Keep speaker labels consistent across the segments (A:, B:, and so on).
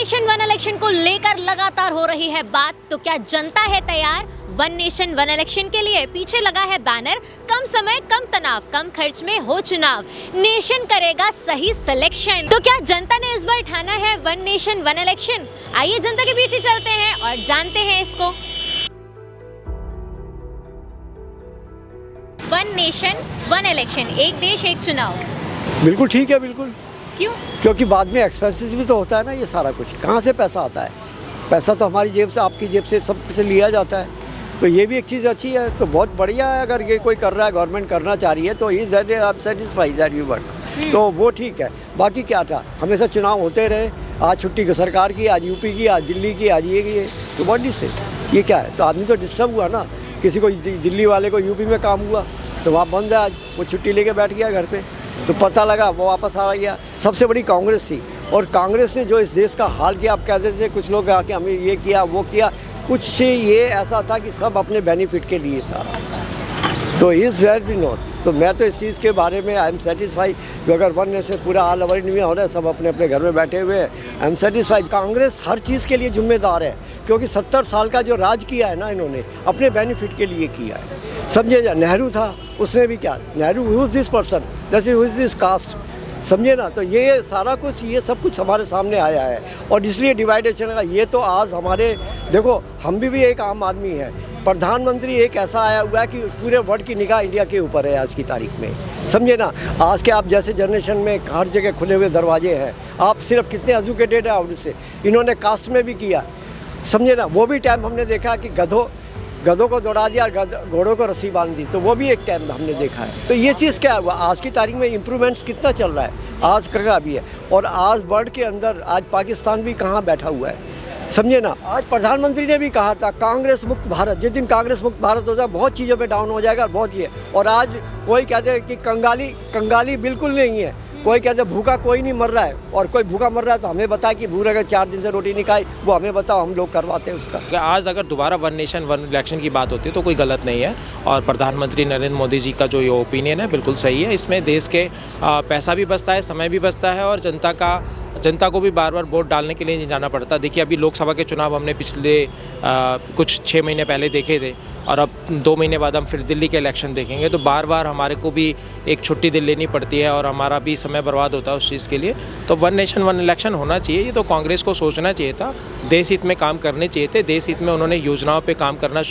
A: Nation one election को लेकर लगातार हो रही है बात, तो क्या जनता है तैयार वन नेशन वन इलेक्शन के लिए? पीछे लगा है बैनर, कम समय कम तनाव कम खर्च में हो चुनाव, नेशन करेगा सही सिलेक्शन। तो क्या जनता ने इस बार ठाना है वन नेशन वन इलेक्शन? आइए जनता के पीछे चलते हैं और जानते हैं इसको। वन नेशन वन इलेक्शन, एक देश एक चुनाव,
B: बिल्कुल ठीक है। बिल्कुल
A: क्यों?
B: क्योंकि बाद में एक्सपेंसेस भी तो होता है ना, ये सारा कुछ कहाँ से पैसा आता है? पैसा तो हमारी जेब से, आपकी जेब से, सब से लिया जाता है। तो ये भी एक चीज़ अच्छी है, तो बहुत बढ़िया है। अगर ये कोई कर रहा है, गवर्नमेंट करना चाह रही है, तो ही that I am satisfied that you work, तो वो ठीक है। बाकी क्या था, हमेशा चुनाव होते रहे, आज छुट्टी की सरकार की, आज यूपी की, आज दिल्ली की, आज ये की, तो बॉडी से ये क्या है? तो आदमी तो डिस्टर्ब हुआ ना। किसी को दिल्ली वाले को यूपी में काम हुआ तो वहाँ बंद है, आज वो छुट्टी लेके बैठ गया घर पे, तो पता लगा वो वापस आ गया। सबसे बड़ी कांग्रेस थी, और कांग्रेस ने जो इस देश का हाल किया, आप कहते थे कुछ लोग आके हमें ये किया वो किया, कुछ ये ऐसा था कि सब अपने बेनिफिट के लिए था। तो इज दैट बी नॉट, तो मैं तो इस चीज़ के बारे में आई एम सेटिस्फाइड कि अगर वन नेशन पूरा ऑल ओवर इंडिया हो रहा है, सब अपने अपने घर में बैठे हुए हैं, आई एम सेटिस्फाइड। कांग्रेस हर चीज़ के लिए जिम्मेदार है, क्योंकि 70 साल का जो राज किया है ना, इन्होंने अपने बेनिफिट के लिए किया है। समझे जा, नेहरू था, उसने भी क्या, Nehru who is this person, जैसे हु इज़ दिस कास्ट, समझे ना। तो ये सारा कुछ, ये सब कुछ हमारे सामने आया है, और इसलिए डिवाइडेशन का ये तो आज हमारे, देखो हम भी एक आम आदमी है, प्रधानमंत्री एक ऐसा आया हुआ है कि पूरे वर्ल्ड की निगाह इंडिया के ऊपर है आज की तारीख में, समझे ना। आज के आप जैसे जनरेशन में हर जगह खुले हुए दरवाजे हैं, आप सिर्फ कितने एजुकेटेड है आउट से, इन्होंने कास्ट में भी किया, समझे ना। वो भी टाइम हमने देखा कि गधों को दौड़ा दिया, घोड़ों को रस्सी बांध दी, तो वो भी एक टाइम हमने देखा है। तो ये चीज़ क्या हुआ, आज की तारीख में इम्प्रूवमेंट्स कितना चल रहा है, आज का भी है। और आज वर्ल्ड के अंदर आज पाकिस्तान भी कहाँ बैठा हुआ है, समझे ना। आज प्रधानमंत्री ने भी कहा था कांग्रेस मुक्त भारत, जिस दिन कांग्रेस मुक्त भारत हो जाए बहुत चीज़ों पे डाउन हो जाएगा, बहुत ये। और आज कोई कहते हैं कि कंगाली बिल्कुल नहीं है, कोई कहते हैं भूखा कोई नहीं मर रहा है, और कोई भूखा मर रहा है तो हमें बताए कि भूख अगर 4 दिन से रोटी नहीं खाई, वो हमें बताओ, हम लोग करवाते हैं उसका।
C: आज अगर दोबारा वन नेशन वन इलेक्शन की बात होती है तो कोई गलत नहीं है, और प्रधानमंत्री नरेंद्र मोदी जी का जो ये ओपिनियन है बिल्कुल सही है। इसमें देश के पैसा भी बचता है, समय भी बचता है, और जनता को भी बार बार वोट डालने के लिए नहीं जाना पड़ता। देखिए अभी लोकसभा के चुनाव हमने पिछले कुछ 6 महीने पहले देखे थे, और अब 2 महीने बाद हम फिर दिल्ली के इलेक्शन देखेंगे, तो बार बार हमारे को भी एक छुट्टी लेनी पड़ती है, और हमारा भी समय बर्बाद होता है उस चीज़ के लिए। तो वन नेशन वन इलेक्शन होना चाहिए, ये तो कांग्रेस को सोचना चाहिए था, देश हित में काम करने चाहिए थे। देश हित में उन्होंने योजनाओं पे काम करना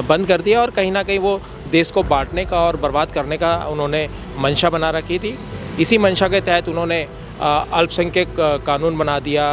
C: बंद कर दिया, और कहीं ना कहीं वो देश को बांटने का और बर्बाद करने का उन्होंने मंशा बना रखी थी। इसी मंशा के तहत उन्होंने अल्पसंख्यक कानून बना दिया,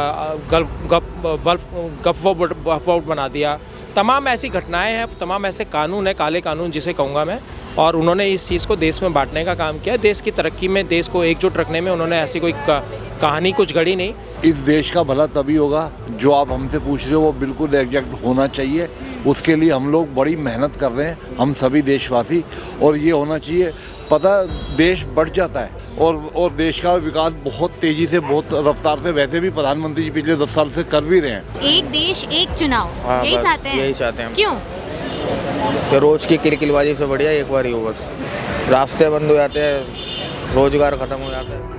C: गफ वोट बना दिया, तमाम ऐसी घटनाएं हैं, तमाम ऐसे कानून हैं, काले कानून जिसे कहूँगा मैं, और उन्होंने इस चीज़ को देश में बांटने का काम किया। देश की तरक्की में, देश को एकजुट रखने में उन्होंने ऐसी कोई कहानी कुछ गढ़ी नहीं।
D: इस देश का भला तभी होगा, जो आप हमसे पूछ रहे हो वो बिल्कुल एग्जैक्ट होना चाहिए। उसके लिए हम लोग बड़ी मेहनत कर रहे हैं, हम सभी देशवासी, और ये होना चाहिए। पता, देश बढ़ जाता है, और देश का विकास बहुत तेज़ी से, बहुत रफ्तार से, वैसे भी प्रधानमंत्री जी पिछले 10 साल से कर भी रहे हैं।
A: एक देश एक चुनाव, यही चाहते हैं?
E: यही चाहते हैं।
A: क्यों?
E: तो रोज की किलकिलबाजी से बढ़िया एक बार ही हो, बस रास्ते बंद हो जाते हैं, रोजगार खत्म हो जाता है।